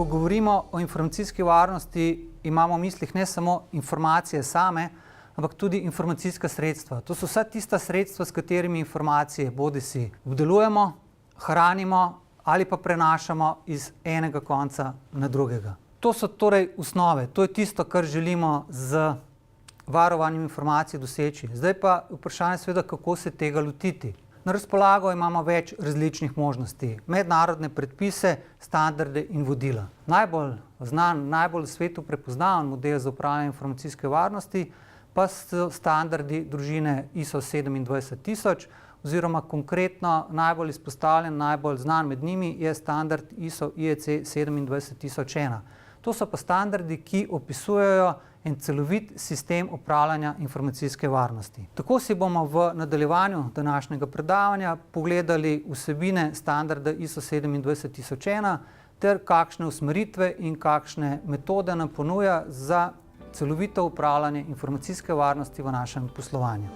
Ko govorimo o informacijski varnosti, imamo v mislih ne samo informacije same, ampak tudi informacijska sredstva. To so vsa tista sredstva, s katerimi informacije bodisi obdelujemo, hranimo ali pa prenašamo iz enega konca na drugega. To so torej osnove, to je tisto, kar želimo z varovanjem informacij doseči. Zdaj pa vprašanje seveda, kako se tega lotiti. Na razpolago imamo več različnih možnosti. Mednarodne predpise, standarde in vodila. Najbolj znan, najbolj v svetu prepoznaven model za upravljanje informacijske varnosti pa so standardi družine ISO 27000 oziroma konkretno najbolj izpostavljen, najbolj znan med njimi je standard ISO IEC 27001. To so pa standardi, ki opisujejo en celovit sistem upravljanja informacijske varnosti. Tako si bomo v nadaljevanju današnjega predavanja pogledali vsebine standarda ISO 27001 ter kakšne usmeritve in kakšne metode nam ponuja za celovito upravljanje informacijske varnosti v našem poslovanju.